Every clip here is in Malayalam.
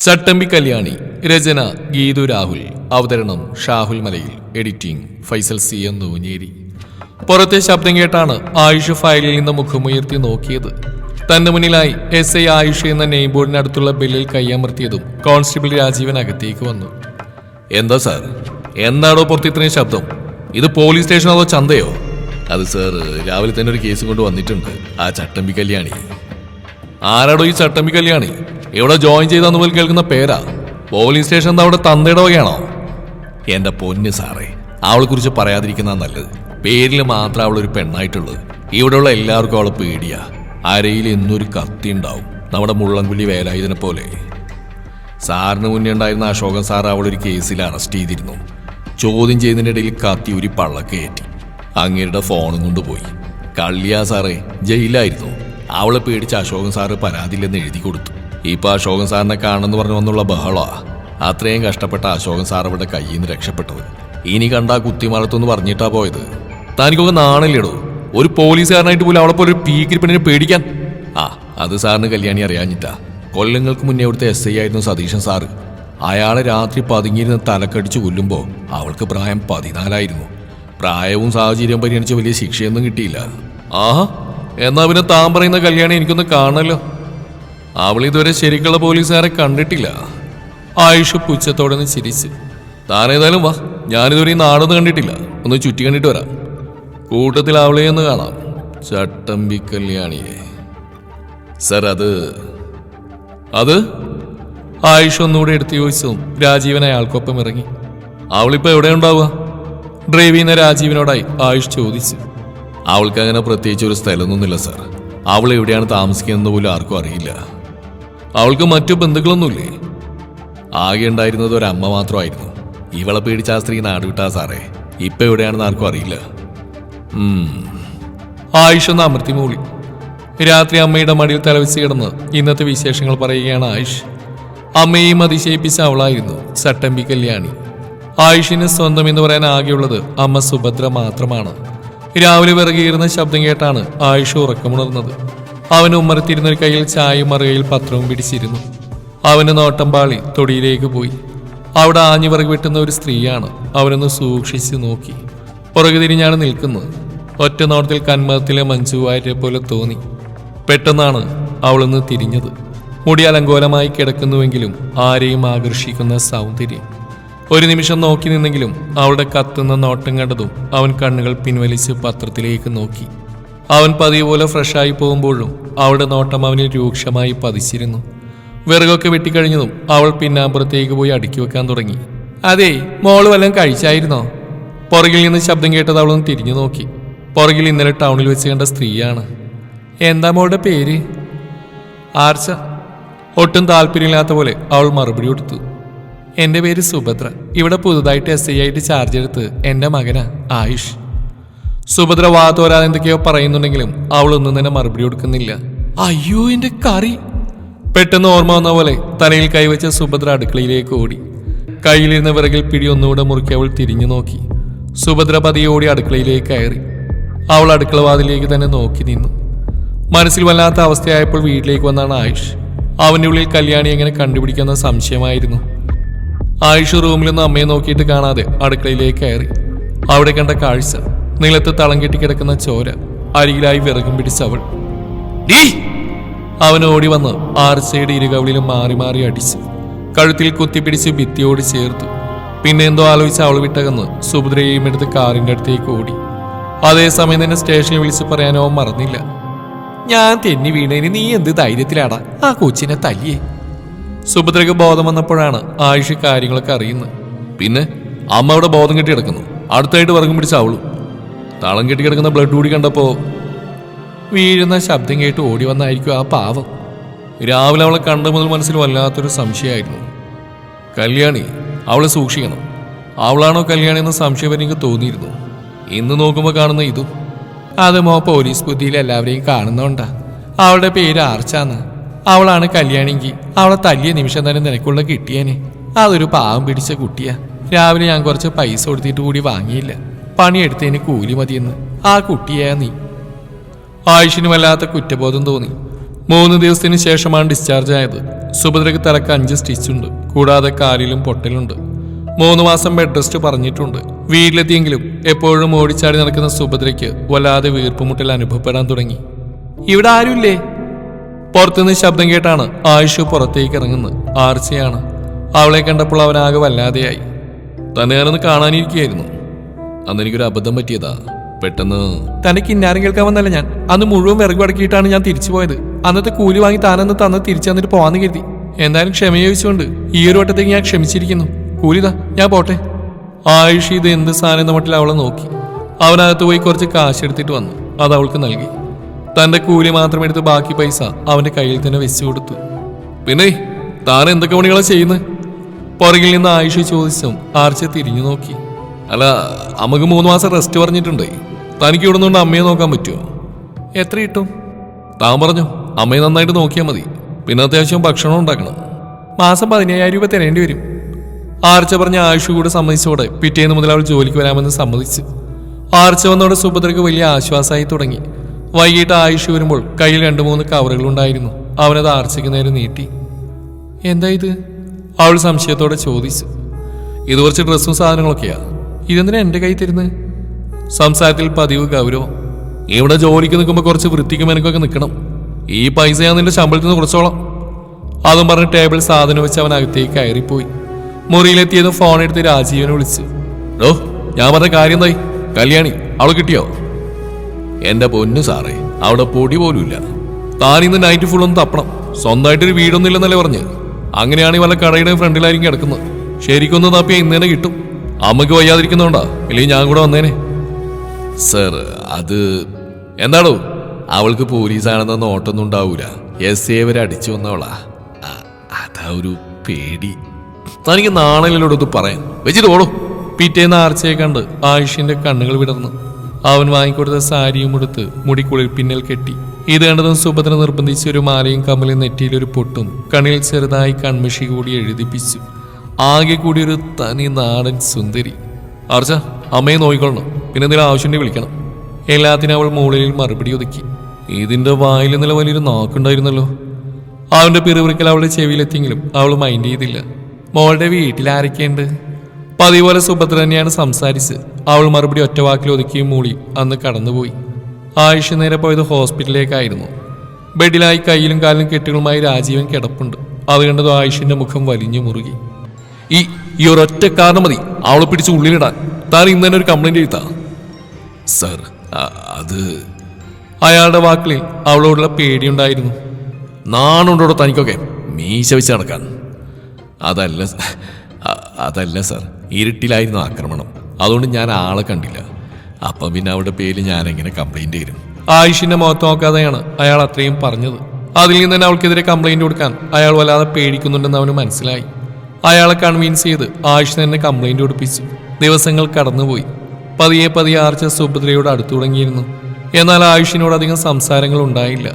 ചട്ടമ്പി കല്യാണി. രചന ഗീതു രാഹുൽ. അവതരണം ഷാഹുൽ മലയിൽ. Editing Faisal C M Nooncheri. പുറത്തെ ശബ്ദം കേട്ടാണ് ആയുഷ് ഫയലിൽ നിന്ന് മുഖമുയർത്തി നോക്കിയത്. തന്റെ മുന്നിലായി SI ആയുഷ് എന്ന നെയിം ബോർഡിനടുത്തുള്ള ബെല്ലിൽ കൈയമർത്തിയതും കോൺസ്റ്റബിൾ രാജീവൻ അകത്തേക്ക് വന്നു. എന്താ സാർ, എന്താണോ പുറത്ത് ഇത്രയും ശബ്ദം? ഇത് പോലീസ് സ്റ്റേഷനോ അതോ ചന്തയോ? അത് സാർ, രാവിലെ തന്നെ ഒരു കേസും കൊണ്ട് വന്നിട്ടുണ്ട്. ആ ചട്ടമ്പി കല്യാണി. ആരാടോ ഈ ചട്ടമ്പി കല്യാണി? എവിടെ ജോയിൻ ചെയ്താന്ന് പോലും കേൾക്കുന്ന പേരാ. പോലീസ് സ്റ്റേഷൻ എന്താ അവിടെ തന്തയുടെ വകയാണോ? എന്റെ പൊന്ന് സാറേ, അവളെ കുറിച്ച് പറയാതിരിക്കുന്ന നല്ലത്. പേരിൽ മാത്രം അവളൊരു പെണ്ണായിട്ടുള്ളത്. ഇവിടെയുള്ള എല്ലാവർക്കും അവളെ പേടിയാ. അരയിൽ എന്നൊരു കത്തി ഉണ്ടാവും, നമ്മുടെ മുള്ളൻകുള്ളി വേലായുധനെ പോലെ. സാറിന് മുന്നേ ഉണ്ടായിരുന്ന അശോകൻ സാർ അവളൊരു കേസിൽ അറസ്റ്റ് ചെയ്തിരുന്നു. ചോദ്യം ചെയ്യുന്നതിൻ്റെ ഇടയിൽ കത്തി ഒരു പള്ളക്കേറ്റി അങ്ങേരുടെ ഫോണും കൊണ്ടുപോയി. കള്ളിയാ സാറേ, ജയിലായിരുന്നു. അവളെ പേടിച്ച് അശോകൻ സാറ് പരാതിയില്ലെന്ന് എഴുതി കൊടുത്തു. ഇപ്പൊ അശോകൻ സാറിനെ കാണുമെന്ന് പറഞ്ഞു വന്നുള്ള ബഹളാ. അത്രയും കഷ്ടപ്പെട്ട അശോകൻ സാർ അവിടെ കയ്യിൽ നിന്ന് രക്ഷപ്പെട്ടത്. ഇനി കണ്ടാ കുത്തിമറത്തൊന്ന് പറഞ്ഞിട്ടാ പോയത്. തനിക്കൊക്കെ നാണില്ലേടോ? ഒരു പോലീസുകാരനായിട്ട് പോലും അവളെ പോലെ ഒരു പീക്കിരി പെണ്ണിനെ പേടിക്കാൻ. അത് സാറിന് കല്യാണി അറിയാഞ്ഞിട്ടാ. കൊല്ലങ്ങൾക്ക് മുന്നേ അവിടുത്തെ SI ആയിരുന്നു സതീശൻ സാറ്. അയാളെ രാത്രി പതുങ്ങിയിരുന്ന് തലക്കടിച്ച് കൊല്ലുമ്പോൾ അവൾക്ക് പ്രായം 14 പ്രായവും സാഹചര്യവും പരിഗണിച്ച് വലിയ ശിക്ഷയൊന്നും കിട്ടിയില്ല. എന്നാ പിന്നെ താൻ പറയുന്ന കല്യാണി എനിക്കൊന്ന് കാണല്ലോ. അവളിതുവരെ ശരിക്കുള്ള പോലീസുകാരെ കണ്ടിട്ടില്ല. ആയുഷ് പുച്ഛത്തോടെ നിന്ന് ചിരിച്ച്. താനേതായാലും വാ, ഞാനിതുവരെ ഈ നാടൊന്നും കണ്ടിട്ടില്ല. ഒന്ന് ചുറ്റി കണ്ടിട്ട് വരാം. കൂട്ടത്തിൽ അവളെയൊന്ന് കാണാം, ചട്ടമ്പി കല്യാണിയെ. സർ, അത് ആയുഷ് ഒന്നുകൂടെ എടുത്തു ചോദിച്ചതും രാജീവൻ അയാൾക്കൊപ്പം ഇറങ്ങി. അവളിപ്പോ എവിടെ ഉണ്ടാവുക? ഡ്രൈവ് ചെയ്യുന്ന രാജീവിനോടായി ആയുഷ് ചോദിച്ചു. അവൾക്ക് അങ്ങനെ പ്രത്യേകിച്ച് ഒരു സ്ഥലമൊന്നുമില്ല സാർ. അവൾ എവിടെയാണ് താമസിക്കുന്നത് പോലും ആർക്കും അറിയില്ല. അവൾക്ക് മറ്റു ബന്ധുക്കളൊന്നുമില്ലേ? ആകെ ഉണ്ടായിരുന്നത് ഒരമ്മ മാത്രമായിരുന്നു. ഇവളെ പേടിച്ച ആ സ്ത്രീ നാടുവിട്ടാ സാറേ. ഇപ്പൊ എവിടെയാണെന്ന് ആർക്കും അറിയില്ല. ആയുഷ് ഒന്ന് അമർത്തി മൂളി. രാത്രി അമ്മയുടെ മടിയിൽ തലവെച്ച് കിടന്ന് ഇന്നത്തെ വിശേഷങ്ങൾ പറയുകയാണ് ആയുഷ്. അമ്മയെയും അതിശയിപ്പിച്ച അവളായിരുന്നു ചട്ടമ്പി കല്യാണി. ആയുഷിന് സ്വന്തം എന്ന് പറയാൻ ആകെയുള്ളത് അമ്മ സുഭദ്ര മാത്രമാണ്. രാവിലെ വിറകീറുന്ന ശബ്ദം കേട്ടാണ് ആയുഷ് ഉറക്കമുണർന്നത്. അവന് ഉമ്മറത്തിരുന്നൊരു കയ്യിൽ ചായയും മറുകയിൽ പത്രവും പിടിച്ചിരുന്നു. അവന് നോട്ടം പാളി തൊടിയിലേക്ക് പോയി. അവിടെ ആഞ്ഞു വിറക് വെട്ടുന്ന ഒരു സ്ത്രീയാണ്. അവനൊന്ന് സൂക്ഷിച്ച് നോക്കി. പുറകു തിരിഞ്ഞാണ് നിൽക്കുന്നത്. ഒറ്റ നോട്ടത്തിൽ കന്മതത്തിലെ മഞ്ജുവാരെ പോലെ തോന്നി. പെട്ടെന്നാണ് അവളൊന്ന് തിരിഞ്ഞത്. മുടി അലങ്കോലമായി കിടക്കുന്നുവെങ്കിലും ആരെയും ആകർഷിക്കുന്ന സൗന്ദര്യം. ഒരു നിമിഷം നോക്കി നിന്നെങ്കിലും അവളുടെ കത്തുന്ന നോട്ടം കണ്ടതും അവൻ കണ്ണുകൾ പിൻവലിച്ച് പത്രത്തിലേക്ക് നോക്കി. അവൻ പതിവ് പോലെ ഫ്രഷായി പോകുമ്പോഴും അവളുടെ നോട്ടം അവനിൽ രൂക്ഷമായി പതിച്ചിരുന്നു. വിറകൊക്കെ വെട്ടിക്കഴിഞ്ഞതും അവൾ പിന്നാമ്പുറത്തേക്ക് പോയി അടുക്കി വെക്കാൻ തുടങ്ങി. അതെ, മോള് വല്ലതും കഴിച്ചായിരുന്നോ? പുറകിൽ നിന്ന് ശബ്ദം കേട്ടത് അവളൊന്ന് തിരിഞ്ഞു നോക്കി. പുറകിൽ ഇന്നലെ ടൗണിൽ വെച്ച് കണ്ട സ്ത്രീയാണ്. എന്താ മോളുടെ പേര്? ആർച്ച. ഒട്ടും താല്പര്യമില്ലാത്ത പോലെ അവൾ മറുപടി കൊടുത്തു. എൻ്റെ പേര് സുഭദ്ര. ഇവിടെ പുതുതായിട്ട് SI ആയിട്ട് ചാർജ് എടുത്ത് എൻ്റെ മകനാ ആയുഷ്. സുഭദ്ര വാതോരാതെ എന്തൊക്കെയോ പറയുന്നുണ്ടെങ്കിലും അവളൊന്നും തന്നെ മറുപടി കൊടുക്കുന്നില്ല. അയ്യോ, എൻ്റെ കറി! പെട്ടെന്ന് ഓർമ്മ വന്ന പോലെ തലയിൽ കൈവച്ച സുഭദ്ര അടുക്കളയിലേക്ക് ഓടി. കയ്യിലിരുന്ന വിറകിൽ പിടി ഒന്നുകൂടെ മുറുക്കി അവൾ തിരിഞ്ഞു നോക്കി. സുഭദ്ര പതിയെ ഓടി അടുക്കളയിലേക്ക് കയറി. അവൾ അടുക്കള വാതിലേക്ക് തന്നെ നോക്കി നിന്നു. മനസ്സിൽ വല്ലാത്ത അവസ്ഥയായപ്പോൾ വീട്ടിലേക്ക് വന്നാണ് ആയുഷ്. അവൻ്റെ ഉള്ളിൽ കല്യാണി എങ്ങനെ കണ്ടുപിടിക്കുന്ന സംശയമായിരുന്നു. ആയുഷ് റൂമിൽ നിന്ന് അമ്മയെ നോക്കിയിട്ട് കാണാതെ അടുക്കളയിലേക്ക് കയറി. അവിടെ കണ്ട കാഴ്ച, നിലത്ത് തളം കെട്ടി കിടക്കുന്ന ചോര, അരികിലായി വിറകും പിടിച്ചവൾ. അവൻ ഓടി വന്ന് ആർച്ചയുടെ ഇരുകവളിലും മാറി മാറി അടിച്ചു. കഴുത്തിൽ കുത്തിപ്പിടിച്ച് ഭിത്തിയോട് ചേർത്തു. പിന്നെ എന്തോ ആലോചിച്ച് അവൾ വിട്ടകന്ന് സുഭദ്രയെയും എടുത്ത് കാറിന്റെ അടുത്തേക്ക് ഓടി. അതേസമയം തന്നെ സ്റ്റേഷനിൽ വിളിച്ച് പറയാനോ മറന്നില്ല. ഞാൻ തെന്നി വീണേന് നീ എന്ത് ധൈര്യത്തിലാടാ ആ കൊച്ചിനെ തല്ലിയേ? സുഭദ്രയ്ക്ക് ബോധം വന്നപ്പോഴാണ് ആയുഷ് കാര്യങ്ങളൊക്കെ അറിയുന്നത്. പിന്നെ അമ്മ അവിടെ ബോധം കെട്ടി കിടക്കുന്നു. അടുത്തായിട്ട് വിറകും പിടിച്ച അവളും. തളം കെട്ടി കിടക്കുന്ന ബ്ലഡ് കൂടി കണ്ടപ്പോ വീഴുന്ന ശബ്ദം കേട്ട് ഓടി വന്നായിരിക്കും ആ പാവം. രാവിലെ അവളെ കണ്ട മുതൽ മനസ്സിൽ വല്ലാത്തൊരു സംശയമായിരുന്നു. കല്യാണി, അവളെ സൂക്ഷിക്കണം. അവളാണോ കല്യാണി എന്ന സംശയം എനിക്ക് തോന്നിയിരുന്നു. ഇന്ന് നോക്കുമ്പോൾ കാണുന്ന ഇതും. അത് പോലീസ് ബുദ്ധിയിൽ എല്ലാവരെയും കാണുന്നോണ്ടാ. അവളുടെ പേര് ആർച്ചാന്ന്. അവളാണ് കല്യാണിക്ക്. അവളെ തല്ലിയ നിമിഷം തന്നെ നിനക്കുള്ള കിട്ടിയേനെ. അതൊരു പാവം പിടിച്ച കുട്ടിയാ. രാവിലെ ഞാൻ കുറച്ച് പൈസ കൊടുത്തിട്ട് കൂടി വാങ്ങിയില്ല. പണിയെടുത്തതിന് കൂലി മതിയെന്ന്. ആ കുട്ടിയാ നീ. ആയുഷിന് വല്ലാത്ത കുറ്റബോധം തോന്നി. 3 ദിവസത്തിന് ശേഷമാണ് ഡിസ്ചാർജ് ആയത്. സുഭദ്രയ്ക്ക് തലക്ക് 5 സ്റ്റിച്ചുണ്ട്, കൂടാതെ കാലിലും പൊട്ടലുണ്ട്. 3 മാസം ബെഡ് റെസ്റ്റ് പറഞ്ഞിട്ടുണ്ട്. വീട്ടിലെത്തിയെങ്കിലും എപ്പോഴും ഓടിച്ചാടി നടക്കുന്ന സുഭദ്രയ്ക്ക് വല്ലാതെ വീർപ്പുമുട്ടൽ അനുഭവപ്പെടാൻ തുടങ്ങി. ഇവിടെ ആരുമില്ലേ? പുറത്തുനിന്ന് ശബ്ദം കേട്ടാണ് ആയുഷ് പുറത്തേക്ക് ഇറങ്ങുന്നത്. ആർച്ചയാണ്. അവളെ കണ്ടപ്പോൾ അവനാകെ വല്ലാതെയായി. തന്നെ ഞാനൊന്ന് കാണാനിരിക്കുകയായിരുന്നു. അന്ന് എനിക്കൊരു അബദ്ധം പറ്റിയതാ. പെട്ടെന്ന് തന്നെ കിന്നാരം കേൾക്കാൻ വന്നല്ല ഞാൻ. അന്ന് മുഴുവൻ വിറക് അടക്കിയിട്ടാണ് ഞാൻ തിരിച്ചു പോയത്. അന്നത്തെ കൂലി വാങ്ങി താനെന്ന് തന്ന് തിരിച്ചു തന്നിട്ട് പോവാന്ന് കരുതി. എന്തായാലും ക്ഷമ ചോദിച്ചുകൊണ്ട് ഈ ഒരു വട്ടത്തേക്ക് ഞാൻ ക്ഷമിച്ചിരിക്കുന്നു. കൂലിതാ, ഞാൻ പോട്ടെ. ആയുഷ് ഇത് എന്ത് സാധനം മട്ടിൽ അവളെ നോക്കി. അവനകത്ത് പോയി കുറച്ച് കാശ് എടുത്തിട്ട് വന്നു. അത് അവൾക്ക് നൽകി. തന്റെ കൂലി മാത്രം എടുത്ത് ബാക്കി പൈസ അവന്റെ കയ്യിൽ തന്നെ വെച്ചു കൊടുത്തു. പിന്നെ താൻ എന്തൊക്കെ പണികളാ ചെയ്യുന്നത്? പുറകിൽ നിന്ന് ആയുഷ് ചോദിച്ചും ആർച്ച തിരിഞ്ഞു നോക്കി. അല്ല, അമ്മക്ക് 3 മാസം റെസ്റ്റ് പറഞ്ഞിട്ടുണ്ടേ. തനിക്ക് ഇവിടെ നിന്നുകൊണ്ട് അമ്മയെ നോക്കാൻ പറ്റുമോ? എത്ര കിട്ടും? താൻ പറഞ്ഞു അമ്മയെ നന്നായിട്ട് നോക്കിയാൽ മതി. പിന്നെ അത്യാവശ്യം ഭക്ഷണം ഉണ്ടാക്കണം. മാസം 15,000 രൂപ തരേണ്ടി വരും. ആർച്ച പറഞ്ഞ ആയുഷ് കൂടെ സമ്മതിച്ചോടെ പിറ്റേന്ന് മുതൽ അവൾ ജോലിക്ക് വരാമെന്ന് സമ്മതിച്ചു. ആർച്ച വന്നോടെ സുഭദ്രയ്ക്ക് വലിയ ആശ്വാസമായി തുടങ്ങി. വൈകിട്ട് ആയുഷ് വരുമ്പോൾ കയ്യിൽ 2-3 കവറുകളുണ്ടായിരുന്നു. അവനത് ആർച്ചയ്ക്ക് നേരെ നീട്ടി. എന്താ ഇത്? അവൾ സംശയത്തോടെ ചോദിച്ചു. ഇത് കുറച്ച് ഡ്രസ്സും സാധനങ്ങളൊക്കെയാ. ഇതെന്തിനാ എന്റെ കൈ തരുന്നത്? സംസാരത്തിൽ പതിവ് ഗൗരവം. ഇവിടെ ജോലിക്ക് നിൽക്കുമ്പോൾ കുറച്ച് വൃത്തിക്കും മെനക്കൊക്കെ നിൽക്കണം. ഈ പൈസ ഞാൻ നിന്റെ ശമ്പളത്തിൽ നിന്ന് കുറച്ചോളാം. അതും പറഞ്ഞ് ടേബിൾ സാധനം വെച്ച് അവൻ അകത്തേക്ക് കയറിപ്പോയി. മുറിയിലെത്തിയതും ഫോൺ എടുത്ത് രാജീവനെ വിളിച്ചു. ഡോ, ഞാൻ പറഞ്ഞ കാര്യം എന്തായി? കല്യാണി അവൾ കിട്ടിയോ? എന്റെ പൊന്നു സാറേ, അവിടെ പൊടി പോലും ഇല്ല. താൻ ഇന്ന് നൈറ്റ് ഫുൾ ഒന്ന് തപ്പണം. സ്വന്തമായിട്ടൊരു വീടൊന്നും ഇല്ലെന്നല്ലേ പറഞ്ഞ്. അങ്ങനെയാണെങ്കിൽ വല്ല കടയുടെ ഫ്രണ്ടിലായിരിക്കും കിടക്കുന്നത്. ശരിക്കൊന്ന് തപ്പിയാ ഇന്ന് തന്നെ കിട്ടും. അമ്മയ്ക്ക് വയ്യാതിരിക്കുന്നോണ്ടാ, ഇല്ലെങ്കിൽ ഞാൻ കൂടെ വന്നേനെ. സർ, അത് എന്താണോ? അവൾക്ക് പോലീസാണെന്ന നോട്ടൊന്നും ഉണ്ടാവൂല. SA വരെ അടിച്ചു വന്നവളാ. അതാ ഒരു പേടി. തനിക്ക് നാണയിലോടൊത്ത് പറയാൻ വെച്ചിട്ട് ഓടോ. പിറ്റേന്ന് ആർച്ചയെ കണ്ട് ആയുഷിന്റെ കണ്ണുകൾ വിടർന്നു. അവൻ വാങ്ങിക്കൊടുത്ത സാരിയും എടുത്ത് മുടിക്കുള്ളിൽ പിന്നൽ കെട്ടി. ഇത് കണ്ടതും സുഭദ്ര നിർബന്ധിച്ച് ഒരു മാലയും കമ്മലും നെറ്റിയിലൊരു പൊട്ടും കണ്ണിൽ ചെറുതായി കൺമഷി കൂടി എഴുതിപ്പിച്ചു. ആകെ കൂടി ഒരു തനി നാടൻ സുന്ദരി. ആർച്ച, അമ്മയെ നോക്കിക്കൊള്ളണം. പിന്നെ എന്തെങ്കിലും ആവശ്യമുണ്ടെങ്കിൽ വിളിക്കണം. എല്ലാത്തിനും അവൾ മുകളിൽ മറുപടി ഒതുക്കി. ഇതിന്റെ വായിൽ നില വലിയൊരു നാക്കുണ്ടായിരുന്നല്ലോ. അവന്റെ പിറുപിറുക്കൽ അവളുടെ ചെവിയിലെത്തിയെങ്കിലും അവൾ മൈൻഡ് ചെയ്തില്ല. മോളുടെ വീട്ടിൽ ആരൊക്കെയുണ്ട്? പതിപോലെ സുഭദ്ര തന്നെയാണ് സംസാരിച്ച്. അവൾ മറുപടി ഒറ്റ വാക്കിൽ ഒതുക്കിയും മൂളി അന്ന് കടന്നുപോയി. ആയുഷ് നേരെ പോയത് ഹോസ്പിറ്റലിലേക്കായിരുന്നു. ബെഡിലായി കയ്യിലും കാലിലും കെട്ടുകളുമായി രാജീവൻ കിടപ്പുണ്ട്. അത് കണ്ടതും ആയുഷിന്റെ മുഖം വലിഞ്ഞു മുറുകി. ഈ ഒരൊറ്റ കാരണം മതി അവളെ പിടിച്ച് ഉള്ളിലിടാൻ. താൻ ഇന്ന് തന്നെ ഒരു കംപ്ലൈന്റ് എഴുതാ. സർ, അത് അയാളുടെ വാക്കുകളിൽ അവളോടുള്ള പേടിയുണ്ടായിരുന്നു. നാണുണ്ടോ തനിക്കൊക്കെ മീശ വെച്ച് നടക്കാൻ? അതല്ല സർ, ഇരുട്ടിലായിരുന്നു ആക്രമണം. അതുകൊണ്ട് ഞാൻ ആളെ കണ്ടില്ല. അപ്പം പിന്നെ അവളുടെ പേര് ഞാൻ എങ്ങനെ കംപ്ലൈന്റ് ചെയ്യും? ആയുഷിന്റെ മുഖത്ത് നോക്കാതെയാണ് അയാൾ അത്രയും പറഞ്ഞത്. അതിൽ നിന്ന് തന്നെ അവൾക്കെതിരെ കംപ്ലൈന്റ് കൊടുക്കാൻ അയാൾ വല്ലാതെ പേടിക്കുന്നുണ്ടെന്ന് അവന് മനസ്സിലായി. അയാളെ കൺവിൻസ് ചെയ്ത് ആയുഷ് തന്നെ കംപ്ലൈന്റ് കൊടുപ്പിച്ചു. ദിവസങ്ങൾ കടന്നുപോയി. പതിയെ ആർച്ച സുഭദ്രയോട് അടുത്തു തുടങ്ങിയിരുന്നു. എന്നാൽ ആയുഷിനോട് അധികം സംസാരങ്ങൾ ഉണ്ടായില്ല.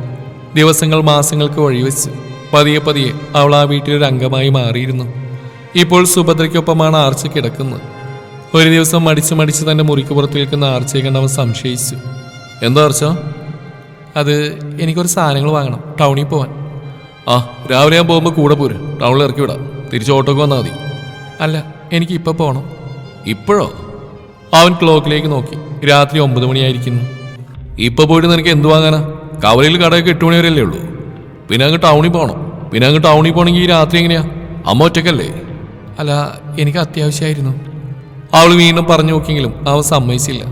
ദിവസങ്ങൾ മാസങ്ങൾക്ക് വഴിവെച്ച് പതിയെ അവൾ ആ വീട്ടിലൊരു അംഗമായി മാറിയിരുന്നു. ഇപ്പോൾ സുഭദ്രയ്ക്കൊപ്പമാണ് ആർച്ച കിടക്കുന്നത്. ഒരു ദിവസം മടിച്ച് തന്റെ മുറിക്ക് പുറത്ത് നിൽക്കുന്ന ആർച്ചയെ കണ്ട് അവൻ സംശയിച്ചു. എന്താ ആർച്ച? അത് എനിക്കൊരു സാധനങ്ങൾ വാങ്ങണം, ടൗണിൽ പോവാൻ. രാവിലെ ഞാൻ പോകുമ്പോൾ കൂടെ പോരും. ടൗണിൽ ഇറക്കി വിടാം. തിരിച്ച് ഓട്ടോക്ക് വന്നാൽ മതി. അല്ല, എനിക്ക് ഇപ്പം പോകണം. ഇപ്പോഴോ? അവൻ ക്ലോക്കിലേക്ക് നോക്കി. രാത്രി 9 മണിയായിരിക്കുന്നു. ഇപ്പൊ പോയിട്ട് നിനക്ക് എന്ത് വാങ്ങാനാ? കവലയിൽ കടയൊക്കെ 8 മണി വരെയല്ലേ ഉള്ളൂ. പിന്നെ അങ്ങ് ടൗണിൽ പോകണം. പിന്നെ അങ്ങ് ടൗണിൽ പോകണമെങ്കിൽ ഈ രാത്രി എങ്ങനെയാ? അമ്മ ഒറ്റക്കല്ലേ? അല്ല, എനിക്ക് അത്യാവശ്യമായിരുന്നു. അവൾ വീണ്ടും പറഞ്ഞു നോക്കിയെങ്കിലും അവൻ സമ്മതിച്ചില്ല.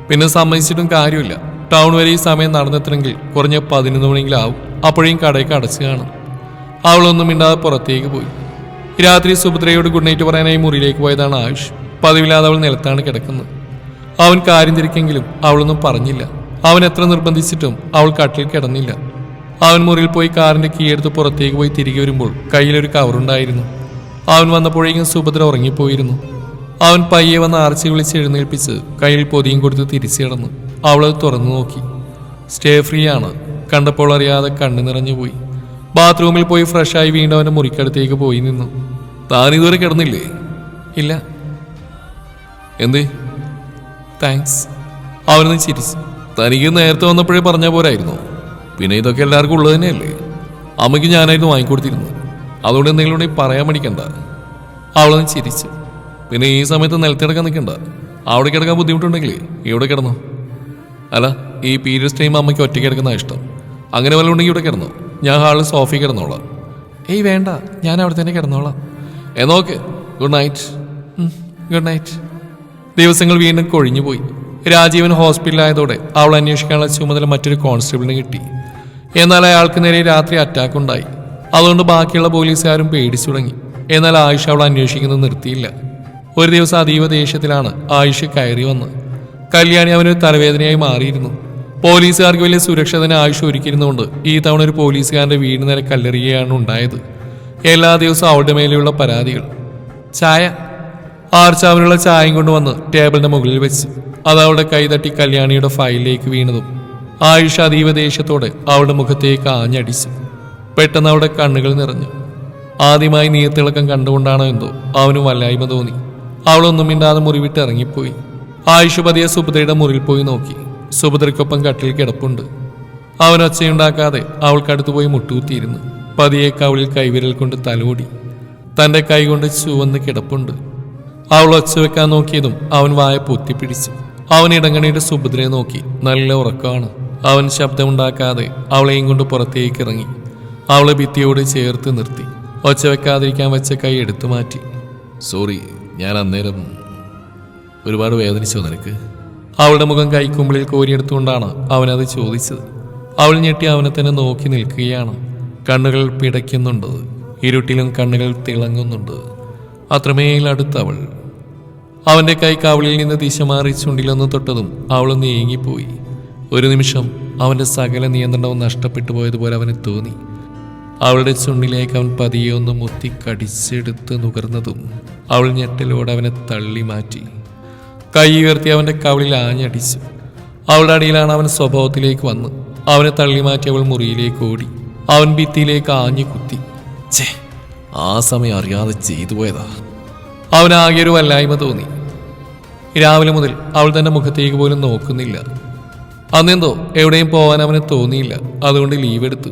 പിന്നെ സമ്മതിച്ചിട്ടും കാര്യമില്ല. ടൗൺ വരെ ഈ സമയം നടന്നെത്തണമെങ്കിൽ കുറഞ്ഞ 11 മണിയെങ്കിലും ആവും. അപ്പോഴേയും കടയൊക്കെ അടച്ചു കാണും. അവളൊന്നും മിണ്ടാതെ പുറത്തേക്ക് പോയി. രാത്രി സുഭദ്രയോട് ഗുഡ് നൈറ്റ് പറയാനായി മുറിയിലേക്ക് പോയതാണ് ആയുഷ്. പതിവില്ലാതെ അവൾ നിലത്താണ് കിടക്കുന്നത്. അവൻ കാര്യം തിരിക്കെങ്കിലും അവളൊന്നും പറഞ്ഞില്ല. അവൻ എത്ര നിർബന്ധിച്ചിട്ടും അവൾ കട്ടിൽ കിടന്നില്ല. അവൻ മുറിയിൽ പോയി കാറിന്റെ കീ എടുത്ത് പുറത്തേക്ക് പോയി തിരികെ വരുമ്പോൾ കയ്യിലൊരു കവറുണ്ടായിരുന്നു. അവൻ വന്നപ്പോഴേക്കും സുഭദ്ര ഉറങ്ങിപ്പോയിരുന്നു. അവൻ പയ്യെ വന്ന് ആർച്ചി വിളിച്ച് എഴുന്നേൽപ്പിച്ച് കയ്യിൽ പൊതിയും കൊടുത്ത് തിരിച്ചു കിടന്നു. അവളത് തുറന്നു നോക്കി. സ്റ്റേ ഫ്രീ ആണ്. കണ്ടപ്പോൾ അറിയാതെ കണ്ണു നിറഞ്ഞുപോയി. ബാത്റൂമിൽ പോയി ഫ്രഷായി വീണ്ടും അവൻ്റെ മുറിക്കടുത്തേക്ക് പോയി നിന്നു. താൻ ഇതുവരെ കിടന്നില്ലേ? ഇല്ല. എന്തേ? താങ്ക്സ്. അവനൊന്ന് ചിരിച്ചു. തനിക്ക് നേരത്തെ വന്നപ്പോഴേ പറഞ്ഞ പോരായിരുന്നു. പിന്നെ ഇതൊക്കെ എല്ലാവർക്കും ഉള്ളത് തന്നെയല്ലേ? അമ്മയ്ക്ക് ഞാനായിരുന്നു വാങ്ങിക്കൊടുത്തിരുന്നു. അതുകൊണ്ട് എന്തെങ്കിലും ഉണ്ടെങ്കിൽ പറയാൻ മടിക്കണ്ട. അവളൊന്ന് ചിരിച്ചു. പിന്നെ ഈ സമയത്ത് നിലത്തിടക്കാൻ നിൽക്കണ്ട. അവിടെ കിടക്കാൻ ബുദ്ധിമുട്ടുണ്ടെങ്കിൽ ഇവിടെ കിടന്നോ. അല്ല, ഈ പീരിയഡ്സ് ടൈം അമ്മയ്ക്ക് ഒറ്റയ്ക്ക് കിടക്കുന്ന ഇഷ്ടം. അങ്ങനെ വല്ലതും ഉണ്ടെങ്കിൽ ഇവിടെ കിടന്നോ. ഞാൻ ഹാളിൽ സോഫയിൽ കിടന്നോളാം. ഏയ് വേണ്ട, ഞാൻ അവിടെ തന്നെ കിടന്നോളാം. എന്നോക്കെ. Good night. Good night. ദിവസങ്ങൾ വീണ്ടും കൊഴിഞ്ഞുപോയി. രാജീവൻ ഹോസ്പിറ്റലായതോടെ അവൾ അന്വേഷിക്കാനുള്ള ചുമതല മറ്റൊരു കോൺസ്റ്റബിളിന് കിട്ടി. എന്നാൽ അയാൾക്ക് നേരെ രാത്രി അറ്റാക്ക് ഉണ്ടായി. അതുകൊണ്ട് ബാക്കിയുള്ള പോലീസുകാരും പേടിച്ചു തുടങ്ങി. എന്നാൽ ആയിഷ അവൾ അന്വേഷിക്കുന്നത് നിർത്തിയില്ല. ഒരു ദിവസം അതീവ ദേഷ്യത്തിലാണ് ആയിഷ കയറി വന്ന്. കല്യാണി അവനൊരു തലവേദനയായി മാറിയിരുന്നു. പോലീസുകാർക്ക് വലിയ സുരക്ഷ തന്നെ ആയിഷ ഒരുക്കിയിരുന്നുകൊണ്ട് ഈ തവണ ഒരു പോലീസുകാരന്റെ വീട് നേരെ കല്ലെറിയുകയാണ് ഉണ്ടായത്. എല്ലാ ദിവസവും അവളുടെ മേലെയുള്ള പരാതികൾ. ചായ. ആർച്ച അവനുള്ള ചായയും കൊണ്ടുവന്ന് ടേബിളിന്റെ മുകളിൽ വെച്ച് അത് അവളുടെ കൈ തട്ടി കല്യാണിയുടെ ഫയലിലേക്ക് വീണതും ആയിഷ അതീവ ദേഷ്യത്തോടെ അവളുടെ മുഖത്തേക്ക് ആഞ്ഞടിച്ചു. പെട്ടെന്ന് അവളുടെ കണ്ണുകൾ നിറഞ്ഞു. ആദ്യമായി നീർത്തിളക്കം കണ്ടുകൊണ്ടാണോ എന്തോ അവന് വല്ലായ്മ തോന്നി. അവളൊന്നും മിണ്ടാതെ മുറിവിട്ട് ഇറങ്ങിപ്പോയി. ആയിഷ പതിയെ സുഭദ്രയുടെ മുറിയിൽ പോയി നോക്കി. സുഭദ്രയ്ക്കൊപ്പം കട്ടിൽ കിടപ്പുണ്ട്. അവൻ ഒച്ചയുണ്ടാക്കാതെ അവൾക്കടുത്ത് പോയി മുട്ടുകുത്തിയിരുന്നു. പതിയെ കവിളിൽ കൈവിരൽ കൊണ്ട് തലോടി. തന്റെ കൈ കൊണ്ട് ചുവന്ന് കിടപ്പുണ്ട്. അവൾ ഒച്ച വെക്കാൻ നോക്കിയതും അവൻ വായ പൊത്തിപ്പിടിച്ചു. അവൻ ഇടങ്ങണിയുടെ സുഭദ്രയെ നോക്കി. നല്ല ഉറക്കമാണ്. അവൻ ശബ്ദമുണ്ടാക്കാതെ അവളെയും കൊണ്ട് പുറത്തേക്ക് ഇറങ്ങി. അവളെ ഭിത്തിയോട് ചേർത്ത് നിർത്തി. ഒച്ച വെക്കാതിരിക്കാൻ വെച്ച കൈ എടുത്തു മാറ്റി. സോറി, ഞാൻ അന്നേരം ഒരുപാട് വേദനിച്ചോ നിനക്ക്? അവളുടെ മുഖം കൈക്കുമ്പിളിൽ കോരിയെടുത്തുകൊണ്ടാണ് അവനത് ചോദിച്ചത്. അവൾ ഞെട്ടി അവനെ തന്നെ നോക്കി നിൽക്കുകയാണ്. കണ്ണുകൾ പിടയ്ക്കുന്നുണ്ട്. ഇരുട്ടിലും കണ്ണുകൾ തിളങ്ങുന്നുണ്ട്. അത്രമേൽ അടുത്തവൾ. അവന്റെ കൈ കവിളിൽ നിന്ന് ദിശ മാറി ചുണ്ടിലൊന്ന് തൊട്ടതും അവളൊന്ന് ഏങ്ങിപ്പോയി. ഒരു നിമിഷം അവന്റെ സകല നിയന്ത്രണവും നഷ്ടപ്പെട്ടു പോയതുപോലെ അവന് തോന്നി. അവളുടെ ചുണ്ടിലേക്ക് അവൻ പതിയെ ഒന്ന് മുത്തി കടിച്ചെടുത്ത് നുകർന്നതും അവൾ ഞെട്ടലോടെ അവനെ തള്ളി മാറ്റി. കൈ ഉയർത്തി അവന്റെ കവിളിൽ ആഞ്ഞടിച്ചു. അവളുടെ അടിയിലാണ് അവൻ സ്വഭാവത്തിലേക്ക് വന്ന്. അവനെ തള്ളി മാറ്റി അവൾ മുറിയിലേക്ക് ഓടി. അവൻ ഭിത്തിയിലേക്ക് ആഞ്ഞു കുത്തി. ഛേ, ആ സമയം അറിയാതെ ചെയ്തു പോയതാ. അവനാകെ ഒരു വല്ലായ്മ തോന്നി. രാവിലെ മുതൽ അവൾ തന്റെ മുഖത്തേക്ക് പോലും നോക്കുന്നില്ല. അന്നെന്തോ എവിടെയും പോകാൻ അവന് തോന്നിയില്ല. അതുകൊണ്ട് ലീവ് എടുത്തു.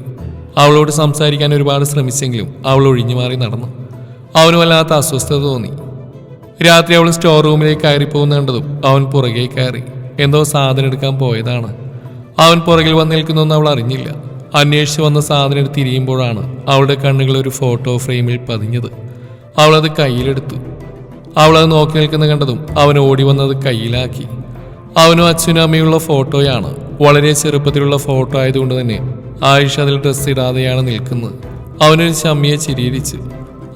അവളോട് സംസാരിക്കാൻ ഒരുപാട് ശ്രമിച്ചെങ്കിലും അവൾ ഒഴിഞ്ഞു മാറി നടന്നു. അവന് വല്ലാത്ത അസ്വസ്ഥത തോന്നി. രാത്രി അവൾ സ്റ്റോർ റൂമിലേക്ക് കയറി പോകുന്ന കണ്ടതും അവൻ പുറകെ കയറി. എന്തോ സാധനം എടുക്കാൻ പോയതാണ്. അവൻ പുറകിൽ വന്ന് നിൽക്കുന്നൊന്നും അവൾ അറിഞ്ഞില്ല. അന്വേഷിച്ച് വന്ന സാധനം എടുത്ത് തിരിയുമ്പോഴാണ് അവളുടെ കണ്ണുകൾ ഒരു ഫോട്ടോ ഫ്രെയിമിൽ പതിഞ്ഞത്. അവളത് കയ്യിലെടുത്തു. അവളത് നോക്കി നിൽക്കുന്ന കണ്ടതും അവൻ ഓടി വന്നത് കയ്യിലാക്കി. അവനും അച്ഛനും അമ്മയുള്ള ഫോട്ടോയാണ്. വളരെ ചെറുപ്പത്തിലുള്ള ഫോട്ടോ ആയതുകൊണ്ട് തന്നെ ആയിഷ അതിൽ ഡ്രസ് ഇടാതെയാണ് നിൽക്കുന്നത്. അവനൊരു ചമ്മിയെ ചിരിയിരിച്ച്.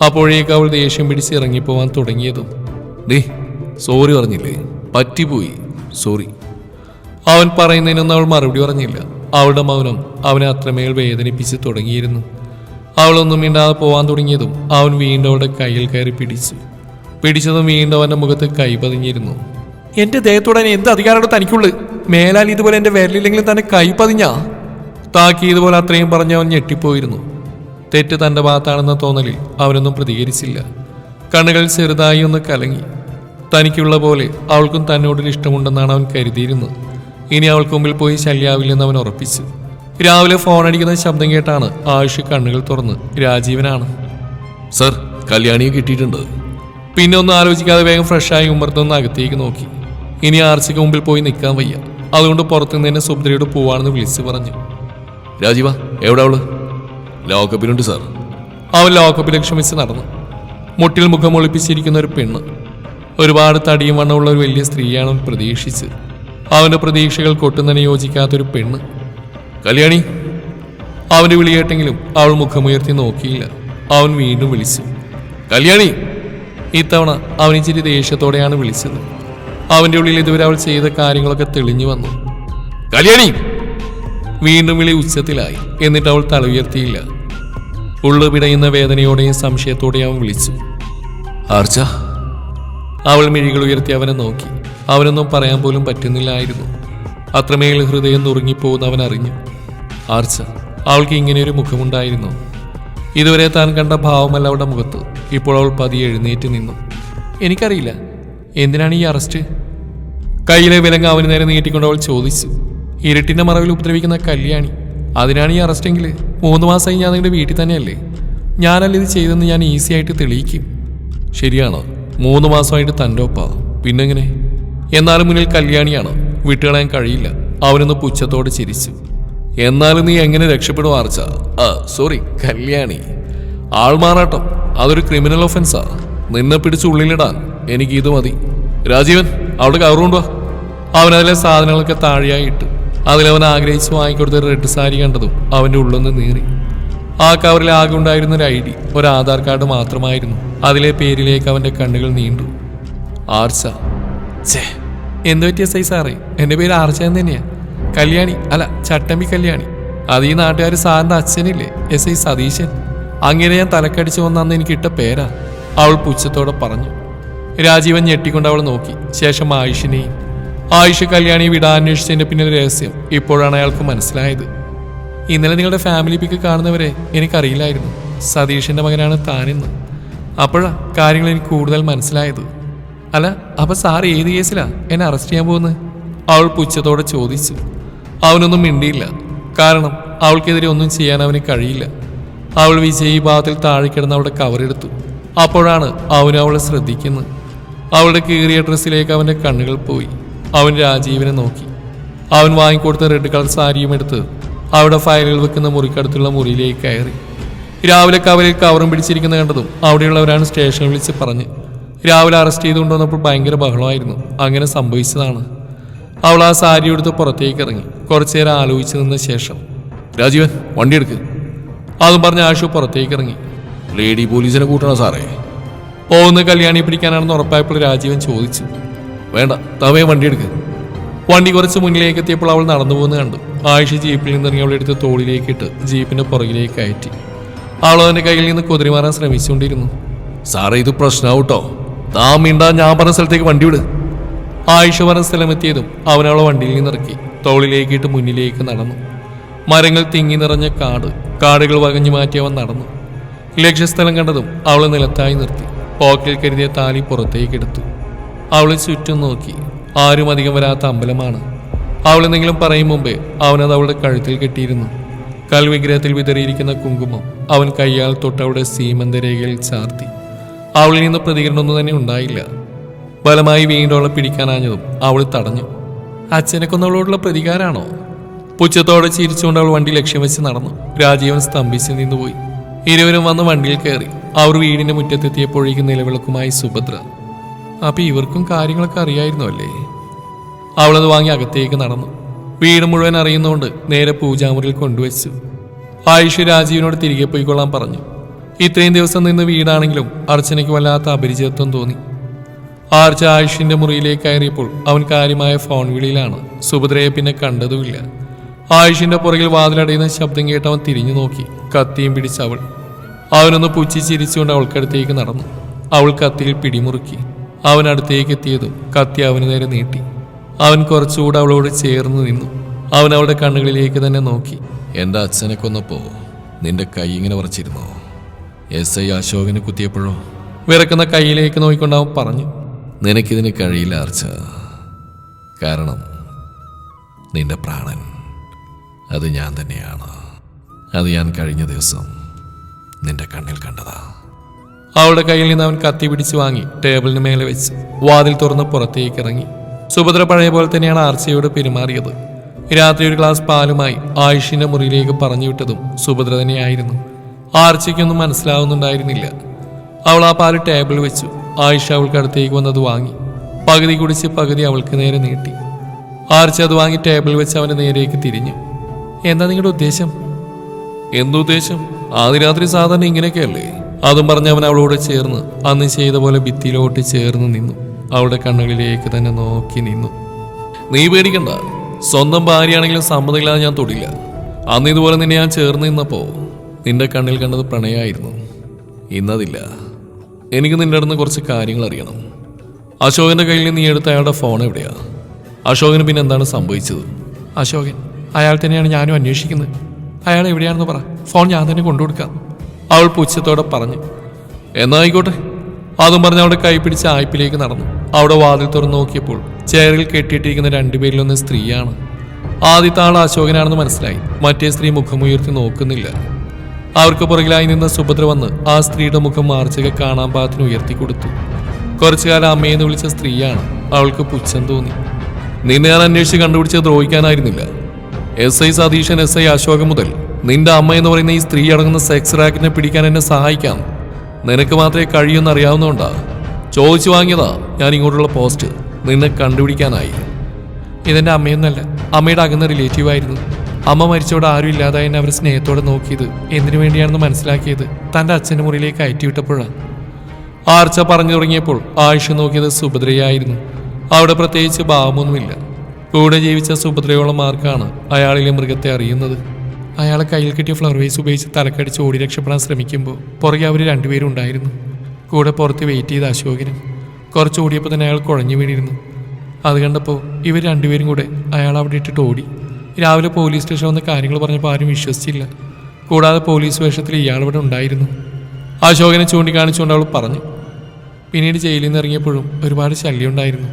അപ്പോഴേക്ക് അവൾ ദേഷ്യം പിടിച്ച് ഇറങ്ങിപ്പോവാൻ തുടങ്ങിയതും സോറി പറഞ്ഞില്ലേ, പറ്റിപ്പോയി, സോറി. അവൻ പറയുന്നതിനൊന്നും അവൾ മറുപടി പറഞ്ഞില്ല. അവളുടെ മൗനം അവനെ അത്രമേൽ വേദനിപ്പിച്ച് തുടങ്ങിയിരുന്നു. അവളൊന്നും മിണ്ടാതെ പോവാൻ തുടങ്ങിയതും അവൻ വീണ്ടും അവളുടെ കയ്യിൽ കയറി പിടിച്ചതും വീണ്ടും അവന്റെ മുഖത്ത് കൈ പതിഞ്ഞിരുന്നു. എന്റെ ദേഹത്തോടെ എന്ത് അധികാരമാണ് തനിക്കുള്ളു? മേലാൽ ഇതുപോലെ എന്റെ വിരലില്ലെങ്കിലും തന്നെ കൈ പതിഞ്ഞാ താക്കി. ഇതുപോലെ അത്രയും പറഞ്ഞ് അവൻ ഞെട്ടിപ്പോയിരുന്നു. തെറ്റ് തന്റെ ഭാഗത്താണെന്ന തോന്നലിൽ അവനൊന്നും പ്രതികരിച്ചില്ല. കണ്ണുകൾ ചെറുതായി ഒന്ന് കലങ്ങി. തനിക്കുള്ള പോലെ അവൾക്കും തന്നോടൊരു ഇഷ്ടമുണ്ടെന്നാണ് അവൻ കരുതിയിരുന്നത്. ഇനി അവൾക്ക് മുമ്പിൽ പോയി ശല്യാവില്ലെന്ന് അവൻ ഉറപ്പിച്ചു. രാവിലെ ഫോൺ അടിക്കുന്ന ശബ്ദം കേട്ടാണ് ആയുഷ് കണ്ണുകൾ തുറന്ന്. രാജീവനാണ്. സർ, കല്യാണിയെ കിട്ടിയിട്ടുണ്ട്. പിന്നെ ഒന്നും ആലോചിക്കാതെ വേഗം ഫ്രഷായി ഉമ്മർത്തൊന്ന് അകത്തേക്ക് നോക്കി. ഇനി ആർച്ചയ്ക്ക് മുമ്പിൽ പോയി നിൽക്കാൻ വയ്യ. അതുകൊണ്ട് പുറത്തുനിന്ന് തന്നെ സുഭദ്രയോട് പോവാണെന്ന് വിളിച്ചു പറഞ്ഞു. രാജീവ, എവിടെ അവള്? ലോക്കപ്പിലുണ്ട് സാർ. അവൻ ലോക്കപ്പിൽ ക്ഷമിച്ച് നടന്നു. മുട്ടിൽ മുഖം ഒളിപ്പിച്ചിരിക്കുന്ന ഒരു പെണ്ണ്. ഒരുപാട് തടിയും വണ്ണമുള്ള ഒരു വലിയ സ്ത്രീയാണ് അവൻ പ്രതീക്ഷിച്ചത്. അവന്റെ പ്രതീക്ഷകൾ കൊട്ടും തന്നെ യോജിക്കാത്തൊരു പെണ്ണ്. കല്യാണി. അവന്റെ വിളി കേട്ടെങ്കിലും അവൾ മുഖമുയർത്തി നോക്കിയില്ല. അവൻ വീണ്ടും വിളിച്ചു, കല്യാണി. ഇത്തവണ അവൻ ഇച്ചിരി ദേഷ്യത്തോടെയാണ് വിളിച്ചത്. അവന്റെ ഉള്ളിൽ ഇതുവരെ അവൾ ചെയ്ത കാര്യങ്ങളൊക്കെ തെളിഞ്ഞു വന്നു. കല്യാണി. വീണ്ടും വിളി ഉച്ചത്തിലായി. എന്നിട്ട് അവൾ തല ഉയർത്തിയില്ല. ഉള്ളു പിടയുന്ന വേദനയോടെയും സംശയത്തോടെയും അവൻ വിളിച്ചു, ആർച്ച. അവൾ മിഴികൾ ഉയർത്തി അവനെ നോക്കി. അവനൊന്നും പറയാൻ പോലും പറ്റുന്നില്ലായിരുന്നു. അത്രമേൽ ഹൃദയം നുറുങ്ങിപ്പോകുന്ന അവൻ അറിഞ്ഞു. ആർച്ച. അവൾക്ക് ഇങ്ങനെയൊരു മുഖമുണ്ടായിരുന്നു. ഇതുവരെ താൻ കണ്ട ഭാവമല്ല അവളുടെ മുഖത്ത്. ഇപ്പോൾ അവൾ പതിയെ എഴുന്നേറ്റ് നിന്നു. എനിക്കറിയില്ല, എന്തിനാണ് ഈ അറസ്റ്റ്? കയ്യിലെ വിലങ്ങ് അവന് നേരെ നീട്ടിക്കൊണ്ട് അവൾ ചോദിച്ചു. ഇരുട്ടിന്റെ മറവിൽ ഉപദ്രവിക്കുന്ന കല്യാണി. അതിനാണ് ഈ അറസ്റ്റെങ്കിൽ 3 മാസമായി ഞാൻ നിങ്ങളുടെ വീട്ടിൽ തന്നെയല്ലേ. ഞാനല്ല ഇത് ചെയ്തെന്ന് ഞാൻ ഈസി ആയിട്ട് തെളിയിക്കും. ശരിയാണോ? 3 മാസമായിട്ട് തൻ്റെ ഒപ്പാ, പിന്നെങ്ങനെ? എന്നാലും മുന്നിൽ കല്യാണിയാണ്, വിട്ടുകളയാൻ കഴിയില്ല. അവനൊന്ന് പുച്ഛത്തോടെ ചിരിച്ചു. എന്നാലും നീ എങ്ങനെ രക്ഷപ്പെടും ആർച്ച? സോറി, കല്യാണി. ആൾമാറാട്ടം അതൊരു ക്രിമിനൽ ഒഫൻസാ. നിന്നെ പിടിച്ച് ഉള്ളിലിടാൻ എനിക്ക് ഇത് മതി. രാജീവൻ, അവിടെ കവറുകൊണ്ടുവാ. അവനതിലെ സാധനങ്ങളൊക്കെ താഴെയായി ഇട്ടു. അതിലവൻ ആഗ്രഹിച്ച് വാങ്ങിക്കൊടുത്ത റെഡ് സാരി കണ്ടതും അവൻ്റെ ഉള്ളൊന്ന് നീറി. ആ കവറിൽ ആകെ ഉണ്ടായിരുന്ന ഒരു ID, ഒരു ആധാർ കാർഡ് മാത്രമായിരുന്നു. അതിലെ പേരിലേക്ക് അവൻ്റെ കണ്ണുകൾ നീണ്ടു. ആർച്ച. ഛേ, എന്ത് പറ്റിയ SI സാറേ? എൻ്റെ പേര് ആർച്ച എന്ന് തന്നെയാ. കല്യാണി അല്ല, ചട്ടമ്പി കല്യാണി. അത് ഈ നാട്ടുകാർ സാറിൻ്റെ അച്ഛനില്ലേ, SI സതീശൻ. അങ്ങനെ ഞാൻ തലക്കടിച്ചു വന്നന്ന് എനിക്കിട്ട പേരാ, അവൾ പുച്ഛത്തോടെ പറഞ്ഞു. രാജീവൻ ഞെട്ടിക്കൊണ്ട് അവൾ നോക്കി. ശേഷം ആയുഷിനെയും. ആയുഷ് കല്യാണി വിടാന്വേഷിച്ചതിൻ്റെ പിന്നിലെ രഹസ്യം ഇപ്പോഴാണ് അയാൾക്ക് മനസ്സിലായത്. ഇന്നലെ നിങ്ങളുടെ ഫാമിലി പിക്ക് കാണുന്നവരെ എനിക്കറിയില്ലായിരുന്നു. സതീഷിൻ്റെ മകനാണ് താനെന്ന്. അപ്പോഴാ കാര്യങ്ങൾ എനിക്ക് കൂടുതൽ മനസ്സിലായത്. അല്ല, അപ്പൊ സാർ ഏത് കേസിലാ എന്നെ അറസ്റ്റ് ചെയ്യാൻ പോകുന്നത്? അവൾ പുച്ഛത്തോടെ ചോദിച്ചു. അവനൊന്നും മിണ്ടിയില്ല. കാരണം അവൾക്കെതിരെ ഒന്നും ചെയ്യാൻ അവന് കഴിയില്ല. അവൾ വിജയ് ഭാഗത്തിൽ താഴെ കിടന്ന് അവളുടെ കവറെടുത്തു. അപ്പോഴാണ് അവനും അവളെ ശ്രദ്ധിക്കുന്നത്. അവളുടെ കീറിയ ഡ്രസ്സിലേക്ക് അവൻ്റെ കണ്ണുകൾ പോയി. അവൻ രാജീവിനെ നോക്കി. അവൻ വാങ്ങിക്കൊടുത്ത റെഡ് കളർ സാരിയും എടുത്ത് അവിടെ ഫയലുകൾ വെക്കുന്ന മുറിക്കടുത്തുള്ള മുറിയിലേക്ക് കയറി. രാവിലെ കവറിൽ കവറും പിടിച്ചിരിക്കുന്ന കണ്ടതും അവിടെയുള്ളവരാണ് സ്റ്റേഷനിൽ വിളിച്ച് പറഞ്ഞ്. രാവിലെ അറസ്റ്റ് ചെയ്തുകൊണ്ടുവന്നപ്പോൾ ഭയങ്കര ബഹളമായിരുന്നു. അങ്ങനെ സംഭവിച്ചതാണ്. അവൾ ആ സാരി എടുത്ത് പുറത്തേക്ക് ഇറങ്ങി. കുറച്ചുനേരം ആലോചിച്ച് നിന്ന ശേഷം, രാജീവൻ വണ്ടി എടുക്ക്. അതും പറഞ്ഞ് ആശു പുറത്തേക്ക് ഇറങ്ങി. ലേഡി പോലീസിനെ കൂട്ടണോ സാറേ? പോകുന്ന കല്യാണി പിടിക്കാനാണെന്ന് ഉറപ്പായപ്പോൾ രാജീവൻ ചോദിച്ചു. വേണ്ട, തവേ വണ്ടി എടുക്ക്. വണ്ടി കുറച്ച് മുന്നിലേക്ക് എത്തിയപ്പോൾ അവൾ നടന്നു പോകുന്ന കണ്ടു. ആയിഷ ജീപ്പിൽ നിന്നിറങ്ങി അവളെ എടുത്ത് തോളിലേക്ക് ഇട്ട് ജീപ്പിന്റെ പുറകിലേക്ക് കയറ്റി. അവൾ അവന്റെ കയ്യിൽ നിന്ന് കുതിരി മാറാൻ ശ്രമിച്ചുകൊണ്ടിരുന്നു. സാറേ, ഇത് പ്രശ്നമാവട്ടോ. താൻ മിണ്ടാ, ഞാൻ പറഞ്ഞ സ്ഥലത്തേക്ക് വണ്ടി വിട്. ആയിഷ പറഞ്ഞ സ്ഥലമെത്തിയതും അവൻ അവളെ വണ്ടിയിൽ നിന്നിറക്കി തോളിലേക്കിട്ട് മുന്നിലേക്ക് നടന്നു. മരങ്ങൾ തിങ്ങി നിറഞ്ഞ കാടുകൾ വകഞ്ഞു മാറ്റി അവൻ നടന്നു. ലക്ഷ്യസ്ഥലം കണ്ടതും അവളെ നിലത്തായി നിർത്തി. പോക്കിൽ കരുതിയ താലി പുറത്തേക്കെടുത്തു. അവളെ ചുറ്റും നോക്കി. ആരും അധികം വരാത്ത അമ്പലമാണ്. അവളെന്തെങ്കിലും പറയും മുമ്പേ അവനത് അവളുടെ കഴുത്തിൽ കെട്ടിയിരുന്നു. കൽവിഗ്രഹത്തിൽ വിതറിയിരിക്കുന്ന കുങ്കുമം അവൻ കയ്യാൽ തൊട്ട് അവളുടെ സീമന്തരേഖയിൽ ചാർത്തി. അവളിൽ നിന്ന് പ്രതികരണമൊന്നും തന്നെ ഉണ്ടായില്ല. ബലമായി വീണ്ടും അവളെ പിടിക്കാനാഞ്ഞതും അവൾ തടഞ്ഞു. അച്ഛനെ കൊന്നവളോടുള്ള പ്രതികാരാണോ? പുച്ഛത്തോടെ ചിരിച്ചുകൊണ്ട് അവൾ വണ്ടി ലക്ഷ്യം വെച്ച് നടന്നു. രാജീവൻ സ്തംഭിച്ച് നിന്നുപോയി. ഇരുവരും വന്ന് വണ്ടിയിൽ കയറി. അവർ വീടിന്റെ മുറ്റത്തെത്തിയപ്പോഴേക്കും നിലവിളക്കുമായി സുഭദ്ര. അപ്പൊ ഇവർക്കും കാര്യങ്ങളൊക്കെ അറിയായിരുന്നു അല്ലേ? അവളത് വാങ്ങി അകത്തേക്ക് നടന്നു. വീട് മുഴുവൻ അറിയുന്നതുകൊണ്ട് നേരെ പൂജാമുറിയിൽ കൊണ്ടുവച്ചു. ആയിഷ് രാജീവിനോട് തിരികെ പോയിക്കൊള്ളാൻ പറഞ്ഞു. ഇത്രയും ദിവസം നിന്ന് വീടാണെങ്കിലും അർച്ചനയ്ക്ക് വല്ലാത്ത അപരിചിതത്വം തോന്നി. ആർച്ച ആയിഷിന്റെ മുറിയിലേക്ക് കയറിയപ്പോൾ അവൻ കാര്യമായ ഫോൺ വിളിയിലാണ്. സുഭദ്രയെ പിന്നെ കണ്ടതുമില്ല. ആയിഷിന്റെ പുറകിൽ വാതിലടയുന്ന ശബ്ദം കേട്ട് അവൻ തിരിഞ്ഞു നോക്കി. കത്തിയും പിടിച്ച് അവനൊന്ന് പുച്ഛിച്ചിരിച്ചുകൊണ്ട് അവൾക്കടുത്തേക്ക് നടന്നു. അവൾ കത്തിയിൽ പിടിമുറുക്കി. അവൻ അടുത്തേക്ക് എത്തിയതും കത്തി അവന് നേരെ നീട്ടി. അവൻ കുറച്ചുകൂടെ അവളോട് ചേർന്ന് നിന്നു. അവൻ അവളുടെ കണ്ണുകളിലേക്ക് തന്നെ നോക്കി. എൻ്റെ അച്ഛനെ കൊന്നപ്പോ നിന്റെ കൈ ഇങ്ങനെ വറച്ചിരുന്നോ? SI അശോകനെ കുത്തിയപ്പോഴോ? വിറക്കുന്ന കൈയിലേക്ക് നോക്കിക്കൊണ്ട് അവൻ പറഞ്ഞു. നിനക്കിതിന് കഴിയില്ല ആർച്ച. കാരണം നിന്റെ പ്രാണൻ അത് ഞാൻ തന്നെയാണ്. അത് ഞാൻ കഴിഞ്ഞ ദിവസം നിന്റെ കണ്ണിൽ കണ്ടതാ. അവളുടെ കയ്യിൽ നിന്ന് അവൻ കത്തി പിടിച്ചു വാങ്ങി ടേബിളിന് മേലെ വെച്ച് വാതിൽ തുറന്ന് പുറത്തേക്ക് ഇറങ്ങി. സുഭദ്ര പഴയ പോലെ തന്നെയാണ് ആർച്ചയോട് പെരുമാറിയത്. രാത്രി ഒരു ഗ്ലാസ് പാലുമായി ആയിഷിന്റെ മുറിയിലേക്ക് പറഞ്ഞു വിട്ടതും സുഭദ്ര തന്നെയായിരുന്നു. ആർച്ചയ്ക്കൊന്നും മനസ്സിലാവുന്നുണ്ടായിരുന്നില്ല. അവൾ ആ പാല് ടേബിൾ വെച്ചു. ആയിഷ അവൾക്ക് അടുത്തേക്ക് വന്നത് വാങ്ങി പകുതി കുടിച്ച് പകുതി അവൾക്ക് നേരെ നീട്ടി. ആർച്ച അത് വാങ്ങി ടേബിൾ വെച്ച് അവന്റെ നേരേക്ക് തിരിഞ്ഞു. എന്താ നിങ്ങളുടെ ഉദ്ദേശം? എന്തുദ്ദേശം? ആദ്യ രാത്രി സാധാരണ ഇങ്ങനെയൊക്കെയല്ലേ? അതും പറഞ്ഞ് അവൻ അവളോട് ചേർന്ന് അന്ന് ചെയ്ത പോലെ ഭിത്തിയിലോട്ട് ചേർന്ന് നിന്നു. അവളുടെ കണ്ണുകളിലേക്ക് തന്നെ നോക്കി നിന്നു. നീ പേടിക്കണ്ട, സ്വന്തം ഭാര്യയാണെങ്കിലും സമ്മതമില്ലാതെ ഞാൻ തൊടില്ല. അന്ന് ഇതുപോലെ നിന്നെ ഞാൻ ചേർന്ന് നിന്നപ്പോ നിന്റെ കണ്ണിൽ കണ്ടത് പ്രണയമായിരുന്നു. ഇന്നതില്ല. എനിക്ക് നിന്റെ അടുത്ത് കുറച്ച് കാര്യങ്ങൾ അറിയണം. അശോകന്റെ കയ്യിൽ നീ എടുത്ത അയാളുടെ ഫോൺ എവിടെയാ? അശോകന് പിന്നെ എന്താണ് സംഭവിച്ചത്? അശോകൻ അയാൾ തന്നെയാണ് ഞാനും അന്വേഷിക്കുന്നത്. അയാൾ എവിടെയാണെന്ന് പറ, ഫോൺ ഞാൻ തന്നെ കൊണ്ടുകൊടുക്കാം. അവൾ പുച്ഛത്തോടെ പറഞ്ഞു. എന്നായിക്കോട്ടെ. അതും പറഞ്ഞ് അവളുടെ കൈ പിടിച്ച് ആയ്പിലേക്ക് നടന്നു. അവിടെ വാതിൽ തുറന്ന് നോക്കിയപ്പോൾ ചെയറിൽ കെട്ടിയിട്ടിരിക്കുന്ന രണ്ടുപേരിലൊന്ന് സ്ത്രീയാണ്. ആദ്യത്തെ ആൾ അശോകനാണെന്ന് മനസ്സിലായി. മറ്റേ സ്ത്രീ മുഖമുയർത്തി നോക്കുന്നില്ല. അവർക്ക് പുറകിലായി നിന്ന സുഭദ്ര വന്ന് ആ സ്ത്രീയുടെ മുഖം മാർച്ചക കാണാൻ പാകത്തിന് ഉയർത്തിക്കൊടുത്തു. കുറച്ചുകാലം അമ്മയെന്ന് വിളിച്ച സ്ത്രീയാണ്. അവൾക്ക് പുച്ഛം തോന്നി. നിന്നെ ഞാൻ അന്വേഷിച്ച് കണ്ടുപിടിച്ച് ദ്രോഹിക്കാനായിരുന്നില്ല. SI സതീശൻ, SI അശോകൻ മുതൽ നിന്റെ അമ്മ എന്ന് പറയുന്ന ഈ സ്ത്രീ അടങ്ങുന്ന സെക്സ് റാക്കിനെ പിടിക്കാൻ എന്നെ സഹായിക്കാം. നിനക്ക് മാത്രമേ കഴിയൂന്ന് അറിയാവുന്നതുകൊണ്ടാ ചോദിച്ചു വാങ്ങിയതാ ഞാൻ ഇങ്ങോട്ടുള്ള പോസ്റ്റ്. നിന്നെ കണ്ടുപിടിക്കാനായി. ഇതെന്റെ അമ്മയൊന്നല്ല, അമ്മയുടെ അകന്ന റിലേറ്റീവായിരുന്നു. അമ്മ മരിച്ചോടെ ആരും ഇല്ലാതായി എന്നെ അവർ സ്നേഹത്തോടെ നോക്കിയത് എന്തിനു വേണ്ടിയാണെന്ന് മനസ്സിലാക്കിയത് തൻ്റെ അച്ഛൻ്റെ മുറിയിലേക്ക് കയറ്റിവിട്ടപ്പോഴാണ്. ആർച്ച പറഞ്ഞു തുടങ്ങിയപ്പോൾ ആയിഷ നോക്കിയത് സുഭദ്രയായിരുന്നു. അവിടെ പ്രത്യേകിച്ച് ഭാവമൊന്നുമില്ല. കൂടെ ജീവിച്ച സുഭദ്രയോളം മാർക്കാണ് അയാളിലെ മൃഗത്തെ അറിയുന്നത്. അയാളെ കയ്യിൽ കിട്ടിയ ഫ്ലവർ വേസ് ഉപയോഗിച്ച് തലക്കടിച്ച് ഓടി രക്ഷപ്പെടാൻ ശ്രമിക്കുമ്പോൾ പുറകെ അവർ രണ്ടുപേരും ഉണ്ടായിരുന്നു. കൂടെ പുറത്ത് വെയിറ്റ് ചെയ്ത അശോകനും. കുറച്ച് ഓടിയപ്പോൾ തന്നെ അയാൾ കുഴഞ്ഞു വീണിരുന്നു. അത് കണ്ടപ്പോൾ ഇവർ രണ്ടുപേരും കൂടെ അയാൾ അവിടെ ഇട്ടിട്ട് ഓടി. രാവിലെ പോലീസ് സ്റ്റേഷൻ വന്ന കാര്യങ്ങൾ പറഞ്ഞപ്പോൾ ആരും വിശ്വസിച്ചില്ല. കൂടാതെ പോലീസ് വേഷത്തിൽ ഇയാളിവിടെ ഉണ്ടായിരുന്നു. അശോകനെ ചൂണ്ടിക്കാണിച്ചുകൊണ്ട് അവൾ പറഞ്ഞു. പിന്നീട് ജയിലിൽ നിന്ന് ഇറങ്ങിയപ്പോഴും ഒരുപാട് ശല്യം ഉണ്ടായിരുന്നു.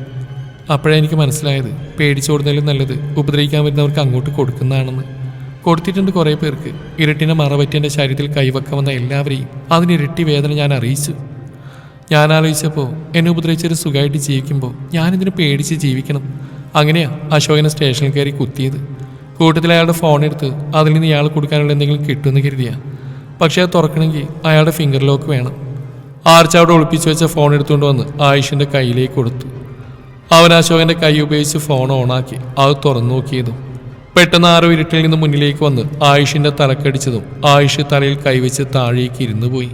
അപ്പോഴേ എനിക്ക് മനസ്സിലായത് പേടിച്ചോടുന്നതിലും നല്ലത് ഉപദ്രവിക്കാൻ വരുന്നവർക്ക് അങ്ങോട്ട് കൊടുക്കുന്നതാണെന്ന്. കൊടുത്തിട്ടുണ്ട് കുറേ പേർക്ക്. ഇരട്ടിനെ മറവറ്റി എൻ്റെ ശരീരത്തിൽ കൈവക്കാൻ വന്ന എല്ലാവരെയും അതിനിരട്ടി വേദന ഞാൻ അറിയിച്ചു. ഞാൻ ആലോചിച്ചപ്പോൾ എന്നെ ഉപദ്രവിച്ചൊരു സുഖമായിട്ട് ജീവിക്കുമ്പോൾ ഞാനിതിനെ പേടിച്ച് ജീവിക്കണം. അങ്ങനെയാ അശോകനെ സ്റ്റേഷനിൽ കയറി കുത്തിയത്. കൂട്ടത്തിൽ അയാളുടെ ഫോൺ എടുത്ത് അതിൽ നിന്ന് ഇയാൾ കൊടുക്കാനുള്ള എന്തെങ്കിലും കിട്ടുമെന്ന് കരുതിയാ. പക്ഷേ അത് തുറക്കണമെങ്കിൽ അയാളുടെ ഫിംഗർ ലോക്ക് വേണം. ആർച്ച അവിടെ ഒളിപ്പിച്ചു വെച്ച ഫോൺ എടുത്തുകൊണ്ട് വന്ന് ആയിഷിൻ്റെ കയ്യിലേക്ക് കൊടുത്തു. അവൻ അശോകൻ്റെ കൈ ഉപയോഗിച്ച് ഫോൺ ഓണാക്കി അത് തുറന്നു നോക്കിയതും പെട്ടെന്ന് ആരോ ഇരുട്ടിൽ നിന്ന് മുന്നിലേക്ക് വന്ന് ആയിഷിൻ്റെ തലക്കടിച്ചതും ആയിഷ് തലയിൽ കൈവച്ച് താഴേക്ക് ഇരുന്നു പോയി.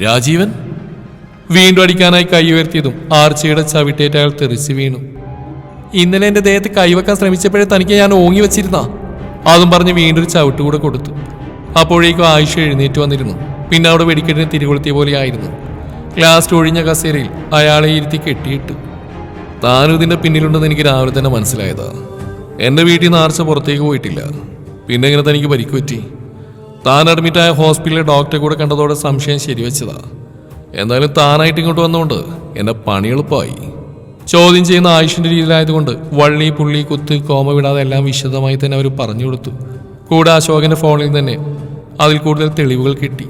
രാജീവൻ വീണ്ടും അടിക്കാനായി കൈ ഉയർത്തിയതും ആർച്ചയുടെ ചവിട്ടേറ്റ് അയാൾ തെറിച്ച് വീണു. ഇന്നലെ എൻ്റെ ദേഹത്ത് കൈവെക്കാൻ ശ്രമിച്ചപ്പോഴേ തനിക്ക് ഞാൻ ഓങ്ങി വെച്ചിരുന്ന. അതും പറഞ്ഞ് വീണ്ടും ഒരു ചവിട്ട് കൂടെ കൊടുത്തു. അപ്പോഴേക്കും ആയിഷ എഴുന്നേറ്റ് വന്നിരുന്നു. പിന്നെ അവിടെ വെടിക്കെട്ടിന് തിരികൊളുത്തിയ പോലെ ആയിരുന്നു. ലാസ്റ്റ് ഒഴിഞ്ഞ കസേരയിൽ അയാളെ ഇരുത്തി കെട്ടിയിട്ടു. താനും ഇതിൻ്റെ പിന്നിലുണ്ടെന്ന് എനിക്ക് രാവിലെ തന്നെ മനസ്സിലായതാ. എൻ്റെ വീട്ടിൽ നിന്ന് ആർച്ച പുറത്തേക്ക് പോയിട്ടില്ല. പിന്നെ ഇങ്ങനെ തനിക്ക് പരിക്ക് പറ്റി. താൻ അഡ്മിറ്റായ ഹോസ്പിറ്റലിലെ ഡോക്ടറെ കൂടെ കണ്ടതോടെ സംശയം ശരിവെച്ചതാ. എന്നാലും താനായിട്ട് ഇങ്ങോട്ട് വന്നുകൊണ്ട് എന്നെ പണി എളുപ്പമായി. ചോദ്യം ചെയ്യുന്ന ആയിഷിൻ്റെ രീതിയിലായതുകൊണ്ട് വള്ളി പുള്ളി കുത്ത് കോമ വിടാതെ എല്ലാം വിശദമായി തന്നെ അവർ പറഞ്ഞു കൊടുത്തു. കൂടെ അശോകൻ്റെ ഫോണിൽ തന്നെ അതിൽ കൂടുതൽ തെളിവുകൾ കിട്ടി.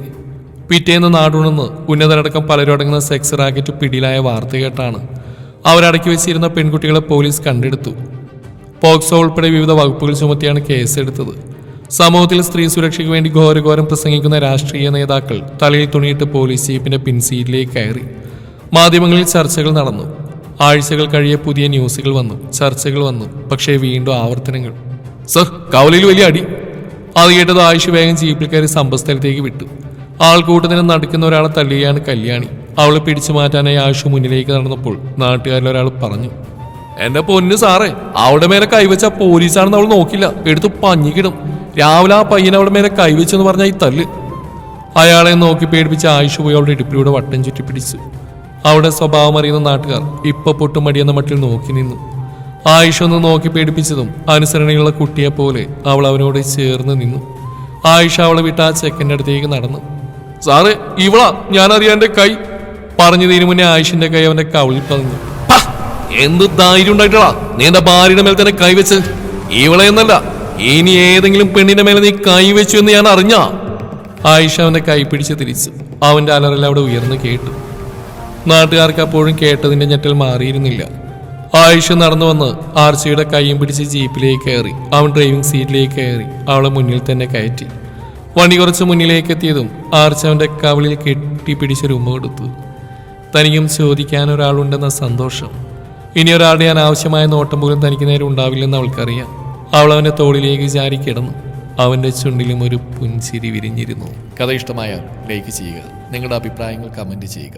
പിറ്റേന്ന് നാടുണെന്ന് ഉന്നതരടക്കം പലരും അടങ്ങുന്ന സെക്സ് റാക്കറ്റ് പിടിയിലായ വാർത്ത കേട്ടാണ് അവരടക്കി വെച്ചിരുന്ന പെൺകുട്ടികളെ പോലീസ് കണ്ടെടുത്തു. പോക്സോ ഉൾപ്പെടെ വിവിധ വകുപ്പുകൾ ചുമത്തിയാണ് കേസെടുത്തത്. സമൂഹത്തിൽ സ്ത്രീ സുരക്ഷയ്ക്ക് വേണ്ടി ഘോരഘോരം പ്രസംഗിക്കുന്ന രാഷ്ട്രീയ നേതാക്കൾ തലയിൽ തുണിയിട്ട് പോലീസ് ജീപ്പിന്റെ പിൻസീറ്റിലേക്ക് കയറി. മാധ്യമങ്ങളിൽ ചർച്ചകൾ നടന്നു. ആഴ്ചകൾ കഴിയെ പുതിയ ന്യൂസുകൾ വന്നു, ചർച്ചകൾ വന്നു. പക്ഷേ വീണ്ടും ആവർത്തനങ്ങൾ. സർ, കവലയിൽ വലിയ അടി. അത് കേട്ടത് ആയിഷ് വേഗം ജീപ്പിൽ കയറി സംഭവസ്ഥലത്തേക്ക് വിട്ടു. ആൾക്കൂട്ടത്തിന് നടക്കുന്ന ഒരാളെ തല്ലുകയാണ് കല്യാണി. അവളെ പിടിച്ചു മാറ്റാനായി ആയിഷ് മുന്നിലേക്ക് നടന്നപ്പോൾ നാട്ടുകാരിലൊരാൾ പറഞ്ഞു, എന്റെ പൊന്നു സാറേ, അവിടെ മേലെ കൈവച്ച പോലീസാണെന്ന് അവൾ നോക്കില്ല, എടുത്ത് പഞ്ഞിക്കിടും. രാവിലെ ആ പയ്യൻ അവിടെ മേലെ കൈവച്ചെന്ന് പറഞ്ഞാൽ ഈ തല്ല്. അയാളെ നോക്കി പേടിപ്പിച്ച ആയിഷ് പോയി അവളുടെ ഇടുപ്പിലൂടെ വട്ടം ചുറ്റി പിടിച്ചു. അവിടെ സ്വഭാവം അറിയുന്ന നാട്ടുകാർ ഇപ്പൊ പൊട്ടും മടിയെന്ന മട്ടിൽ നോക്കി നിന്നു. ആയിഷ ഒന്ന് നോക്കി പേടിപ്പിച്ചതും അനുസരണയുള്ള കുട്ടിയെ പോലെ അവൾ അവനോട് ചേർന്ന് നിന്നു. ആയിഷ അവളെ വിട്ട് ആ ചെക്കൻ്റെ അടുത്തേക്ക് നടന്നു. സാറേ, ഇവളാ, ഞാനറിയാം എന്റെ കൈ. പറഞ്ഞതിനു മുന്നേ ആയിഷിന്റെ കൈ അവന്റെ കവിളിൽ പതിഞ്ഞു. എന്ത് ധൈര്യം ഉണ്ടായിട്ടാ നീ എന്റെ ഭാര്യയുടെ മേൽ തന്നെ കൈവച്ച്? ഇവളെ എന്നല്ല, ഇനി ഏതെങ്കിലും പെണ്ണിന്റെ മേലെ നീ കൈവച്ചു എന്ന് ഞാൻ അറിഞ്ഞാ. ആയിഷ അവന്റെ കൈ പിടിച്ച് തിരിച്ചു. അവന്റെ അലറൽ അവിടെ ഉയർന്നു കേട്ടു. നാട്ടുകാർക്ക് അപ്പോഴും കേട്ടതിന്റെ ഞെട്ടൽ മാറിയിരുന്നില്ല. ആയിഷ നടന്നു വന്ന് ആർച്ചയുടെ കൈയും പിടിച്ച് ജീപ്പിലേക്ക് കയറി. അവൻ ഡ്രൈവിംഗ് സീറ്റിലേക്ക് കയറി അവളെ മുന്നിൽ തന്നെ കയറ്റി. വണ്ടി കുറച്ച് മുന്നിലേക്ക് എത്തിയതും ആർച്ച അവന്റെ കവിളിൽ കെട്ടിപ്പിടിച്ചൊരു ഉമ്മ കൊടുത്തു. തനിക്കും ചോദിക്കാൻ ഒരാളുണ്ടെന്ന സന്തോഷം. ഇനി ഒരാളുടെ അനാവശ്യമായ നോട്ടം പോലും തനിക്ക് നേരെ ഉണ്ടാവില്ലെന്ന് അവൾക്കറിയാം. അവൾ അവന്റെ തോളിലേക്ക് ചാരി കിടന്നു. അവന്റെ ചുണ്ടിലും ഒരു പുഞ്ചിരി വിരിഞ്ഞിരുന്നു. കഥ ഇഷ്ടമായാൽ ലൈക്ക് ചെയ്യുക. നിങ്ങളുടെ അഭിപ്രായങ്ങൾ കമന്റ് ചെയ്യുക.